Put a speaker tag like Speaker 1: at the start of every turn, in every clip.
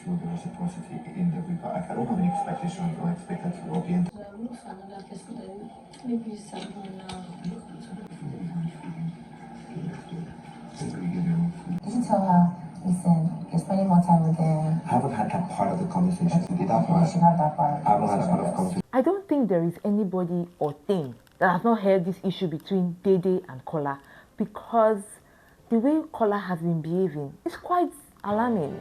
Speaker 1: feel the reciprocity in the regard. I don't have any expectations or expect to be in.
Speaker 2: Did you tell her, listen, you're spending more time with them?
Speaker 1: I haven't had that part of the conversation.
Speaker 2: You should have that part.
Speaker 1: I haven't had that part of the conversation.
Speaker 3: I don't think there is anybody or thing that has not heard this issue between Dede and Kola, because the way Kola has been behaving is quite alarming.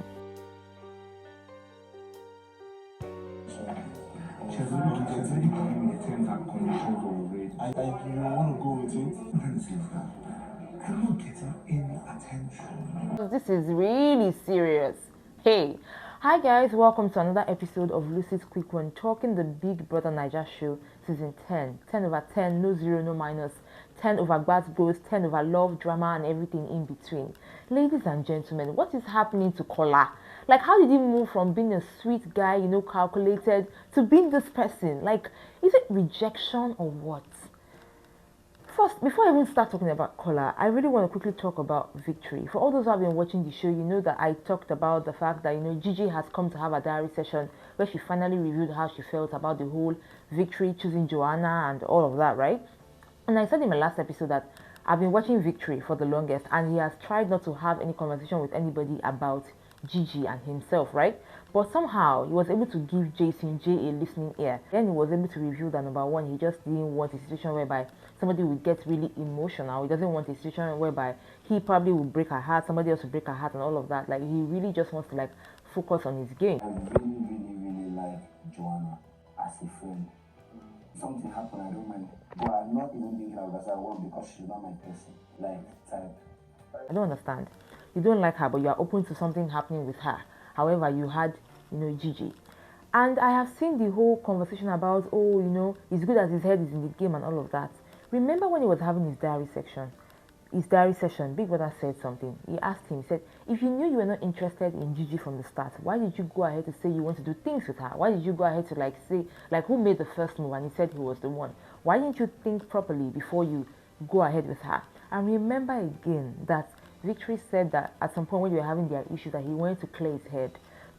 Speaker 1: She's already giving me the terms and conditions already. You want to go with it? I'm not getting any attention.
Speaker 3: This is really serious. Hey, hi guys, welcome to another episode of Lucy's Quick One, talking the Big Brother Naija show, season 10. 10 over 10, no zero, no minus. 10 over bad bros, 10 over love, drama, and everything in between. Ladies and gentlemen, what is happening to Kola? Like, how did he move from being a sweet guy, calculated, to being this person? Like, is it rejection or what? First, before I even start talking about Kola, I really want to quickly talk about Victory. For all those who have been watching the show, you know that I talked about the fact that, Gigi has come to have a diary session where she finally revealed how she felt about the whole Victory choosing Joanna and all of that, right? And I said in my last episode that I've been watching Victory for the longest, and he has tried not to have any conversation with anybody about Gigi and himself, right? But somehow he was able to give Jason Jae a listening ear. Then he was able to reveal that, number one, he just didn't want a situation whereby somebody would get really emotional. He doesn't want a situation whereby he probably would break her heart, somebody else would break her heart, and all of that. Like, he really just wants to focus on his game.
Speaker 1: I really like Joanna as a friend. Something happened, I don't mind. But I'm not even thinking of that one because she's not my person. Type.
Speaker 3: I don't understand. You don't like her, but you are open to something happening with her. However, you had, Gigi. And I have seen the whole conversation about, he's good as his head is in the game and all of that. Remember when he was having his diary session, Big Brother said something. He asked him, he said, if you knew you were not interested in Gigi from the start, why did you go ahead to say you want to do things with her? Why did you go ahead to say, who made the first move? And he said he was the one. Why didn't you think properly before you go ahead with her? And remember again that Victory said that at some point when you were having their issues that he wanted to clear his head.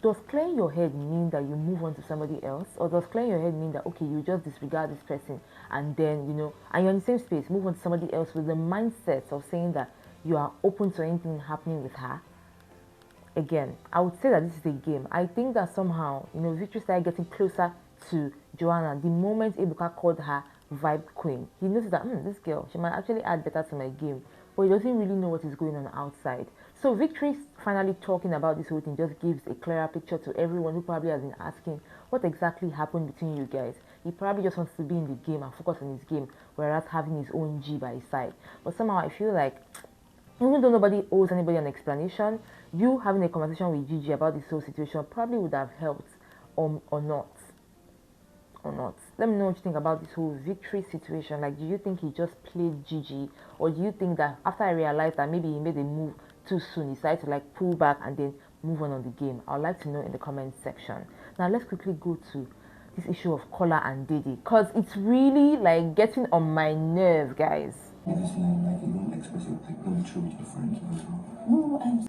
Speaker 3: Does clearing your head mean that you move on to somebody else? Or does clearing your head mean that, okay, you just disregard this person and then, and you're in the same space, move on to somebody else with the mindset of saying that you are open to anything happening with her? Again, I would say that this is a game. I think that somehow, Victory started getting closer to Joanna the moment Ebuka called her Vibe Queen. He noticed that, this girl, she might actually add better to my game. But he doesn't really know what is going on outside. So Victory finally talking about this whole thing just gives a clearer picture to everyone who probably has been asking what exactly happened between you guys. He probably just wants to be in the game and focus on his game, whereas having his own G by his side. But somehow I feel like, even though nobody owes anybody an explanation, you having a conversation with Gigi about this whole situation probably would have helped or not. Let me know what you think about this whole Victory situation. Do you think he just played Gigi, or do you think that after I realized that maybe he made a move too soon, he decided to pull back and then move on the game? I'd like to know in the comment section. Now let's quickly go to this issue of Kola and Dede, because it's really getting on my nerve, guys.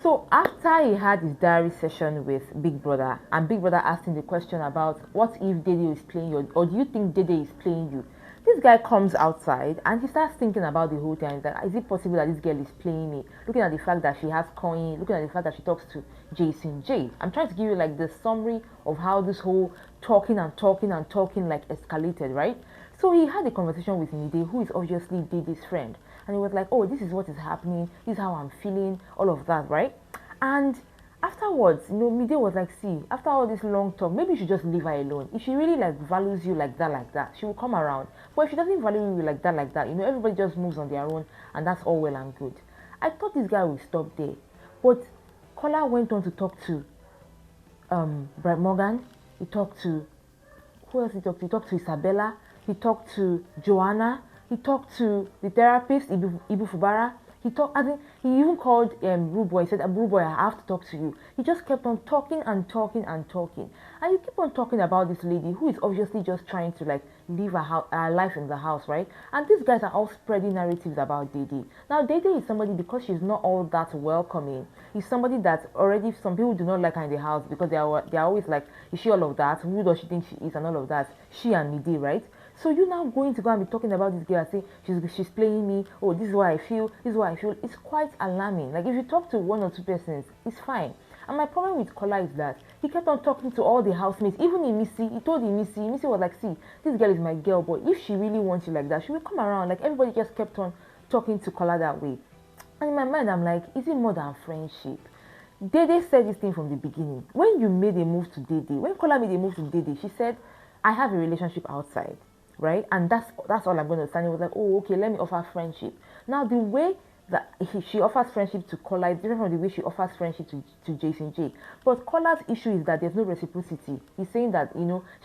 Speaker 3: So after he had his diary session with Big Brother, and Big Brother asked him the question about what if Dede is playing you, or do you think Dede is playing you? This guy comes outside and he starts thinking about the whole thing. That is it possible that this girl is playing me? Looking at the fact that she has coin, looking at the fact that she talks to Jason Jae. I'm trying to give you the summary of how this whole talking escalated, right? So he had a conversation with Dede, who is obviously Dede's friend. And he was like, oh, this is what is happening, this is how I'm feeling, all of that, right? And afterwards, Dede was like, see, after all this long talk, maybe you should just leave her alone. If she really values you like that, she will come around. But if she doesn't value you like that, everybody just moves on their own, and that's all well and good. I thought this guy would stop there. But Kola went on to talk to Brett Morgan. He talked to, who else he talked to? He talked to Isabella. He talked to Joanna. He talked to the therapist, Ibu Fubara. He talked, as in, he even called Rude Boy. He said, Rude Boy, I have to talk to you. He just kept on talking and talking and talking. And you keep on talking about this lady who is obviously just trying to like live her life in the house, right? And these guys are all spreading narratives about Dede. Now, Dede is somebody, because she's not all that welcoming, he's somebody that already, some people do not like her in the house because they are always like, is she all of that? Who does she think she is and all of that? She and Dede, right? So you're now going to go and be talking about this girl and say she's playing me. Oh, this is what I feel. This is what I feel. It's quite alarming. Like if you talk to one or two persons, it's fine. And my problem with Kola is that he kept on talking to all the housemates, even in Missy. He told Missy was like, see, this girl is my girl, but if she really wants you like that, she will come around. Like everybody just kept on talking to Kola that way. And in my mind, I'm like, is it more than friendship? Dede said this thing from the beginning. When you made a move to Dede, when Kola made a move to Dede, she said, I have a relationship outside. Right, and that's all I'm going to stand. He was like, oh, okay, let me offer friendship. Now the way that she offers friendship to Kola is different from the way she offers friendship to Jason Jae. But Kola's issue is that there's no reciprocity. He's saying that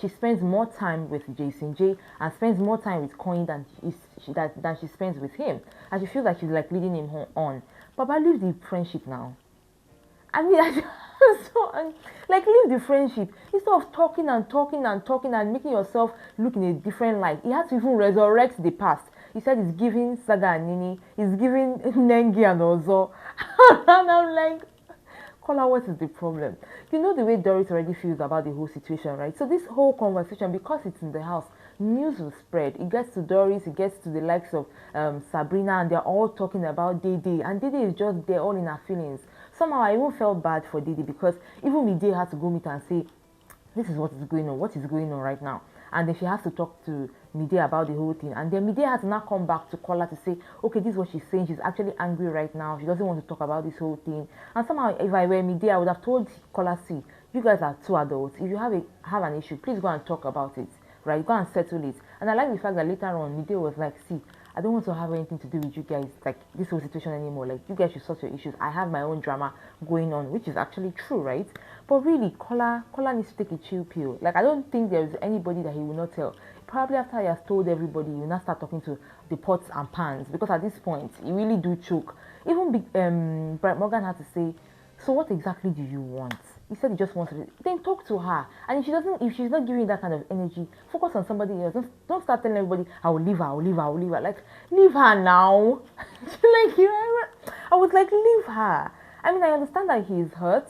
Speaker 3: she spends more time with Jason Jae and spends more time with Coin than she spends with him, and she feels like she's like leading him on. Baba, leave the friendship now. I mean, like leave the friendship instead of talking and talking and talking and making yourself look in a different light. He had to even resurrect the past. He said he's giving Saga and Nini, he's giving Nengi and Ozo. And I'm like, Kola, what is the problem? You know the way Doris already feels about the whole situation, right? So this whole conversation, because it's in the house, news will spread. It gets to Doris, it gets to the likes of Sabrina, and they're all talking about Dede. And Dede is just there all in her feelings. Somehow I even felt bad for Dede because even Dede had to go meet and say, this is what is going on right now. And then she has to talk to Mide about the whole thing. And then Mide has to now come back to Kola to say, okay, this is what she's saying. She's actually angry right now. She doesn't want to talk about this whole thing. And somehow, if I were Mide, I would have told Kola, see, you guys are two adults. If you have an issue, please go and talk about it, right? Go and settle it. And I like the fact that later on, Mide was like, see, I don't want to have anything to do with you guys, like this whole situation anymore. Like, you guys should sort your issues. I have my own drama going on, which is actually true, right? But really, Kola needs to take a chill pill. Like, I don't think there is anybody that he will not tell. Probably after he has told everybody, he will not start talking to the pots and pans, because at this point, he really do choke. Even Bright Morgan had to say, so what exactly do you want? He said he just wants to. Then talk to her. And if she's not giving that kind of energy, focus on somebody else. Don't start telling everybody, I will leave her. Like, leave her now. I was like, leave her. I mean, I understand that he is hurt.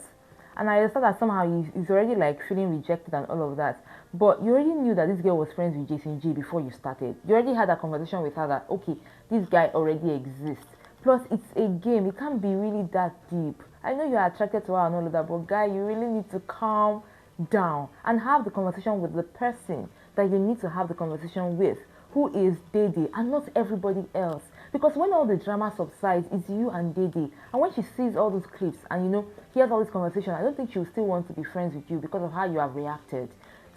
Speaker 3: And I understand that somehow he's already like feeling rejected and all of that. But you already knew that this girl was friends with Jason Jae before you started. You already had a conversation with her that, okay, this guy already exists. Plus, it's a game. It can't be really that deep. I know you're attracted to her and all of that, but guy, you really need to calm down and have the conversation with the person that you need to have the conversation with, who is Dede, and not everybody else. Because when all the drama subsides, it's you and Dede. And when she sees all those clips and hears all this conversation, I don't think she'll still want to be friends with you because of how you have reacted.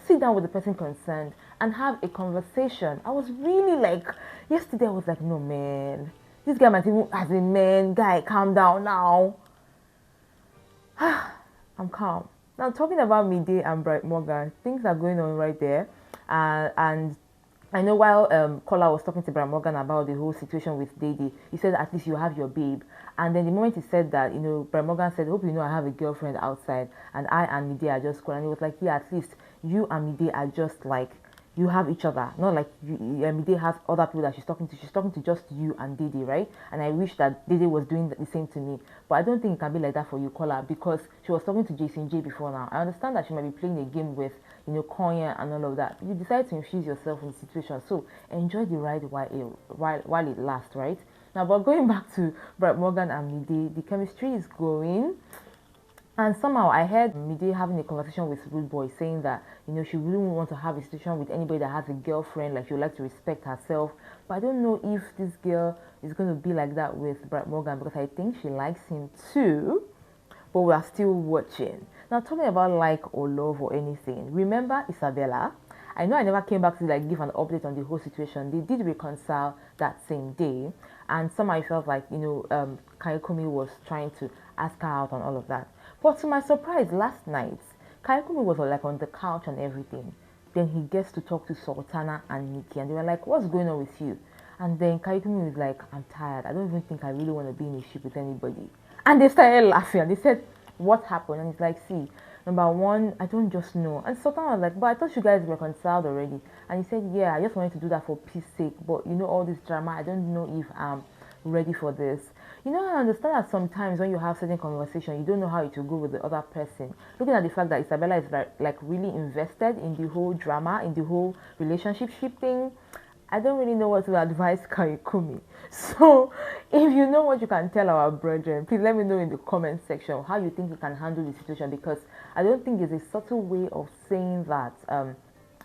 Speaker 3: Sit down with the person concerned and have a conversation. I was really like, yesterday I was like, no man, this guy might even, as a man, guy, calm down now. I'm calm. Now, talking about Mide and Bright Morgan, things are going on right there. And I know while Kola was talking to Bright Morgan about the whole situation with Dede, he said, at least you have your babe. And then the moment he said that, Bright Morgan said, hope you know I have a girlfriend outside. And I and Mide are just cool. And he was like, yeah, at least you and Mide are just like, you have each other, not like Dede has other people that she's talking to. She's talking to just you and Dede, right? And I wish that Dede was doing the same to me. But I don't think it can be like that for you, Kola, because she was talking to Jason Jae before now. I understand that she might be playing a game with, Konya and all of that. You decide to infuse yourself in the situation. So enjoy the ride while it lasts, right? Now, but going back to Bright Morgan and Mide, the chemistry is going. And somehow I heard Mide having a conversation with Rude Boy saying that, she wouldn't want to have a situation with anybody that has a girlfriend, like she would like to respect herself. But I don't know if this girl is going to be like that with Bright Morgan, because I think she likes him too. But we are still watching. Now, talking about like or love or anything, remember Isabella? I know I never came back to give an update on the whole situation. They did reconcile that same day. And somehow I felt like, Kaikumi was trying to ask her out and all of that. But to my surprise, last night, Kaikumi was on the couch and everything. Then he gets to talk to Sultana and Nikki, and they were like, what's going on with you? And then Kaikumi was like, I'm tired. I don't even think I really want to be in a ship with anybody. And they started laughing and they said, what happened? And it's like, see, number one, I don't just know. And Sultan was like, but I thought you guys reconciled already. And he said, yeah, I just wanted to do that for peace sake. But you know, all this drama, I don't know if I'm ready for this. You know, I understand that sometimes when you have certain conversation, you don't know how it will go with the other person. Looking at the fact that Isabella is like really invested in the whole drama, in the whole relationship thing, I don't really know what to advise Kaikumi. So, if you know what you can tell our brethren, please let me know in the comment section how you think you can handle the situation, because I don't think there's a subtle way of saying that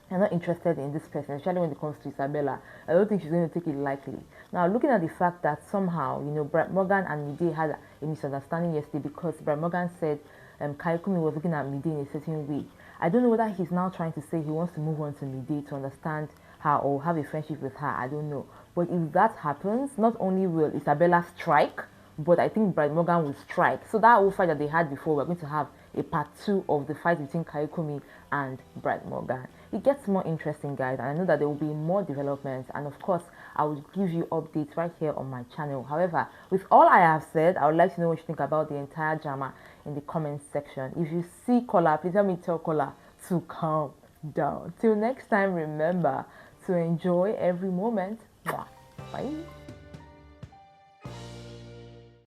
Speaker 3: you're not interested in this person, especially when it comes to Isabella. I don't think she's going to take it lightly. Now, looking at the fact that somehow, you know, Brad Morgan and Dede had a misunderstanding yesterday because Brad Morgan said Kaikumi was looking at Mide in a certain way. I don't know whether he's now trying to say he wants to move on to Mide to understand her or have a friendship with her. I don't know. But if that happens, not only will Isabella strike, but I think Brad Morgan will strike. So that whole fight that they had before, we're going to have a part 2 of the fight between Kaikumi and Brad Morgan. It gets more interesting, guys, and I know that there will be more developments, and of course I will give you updates right here on my channel. However, with all I have said, I would like to know what you think about the entire drama in the comment section. If you see Kola, please help me tell Kola to calm down. Till next time, remember to enjoy every moment. Bye.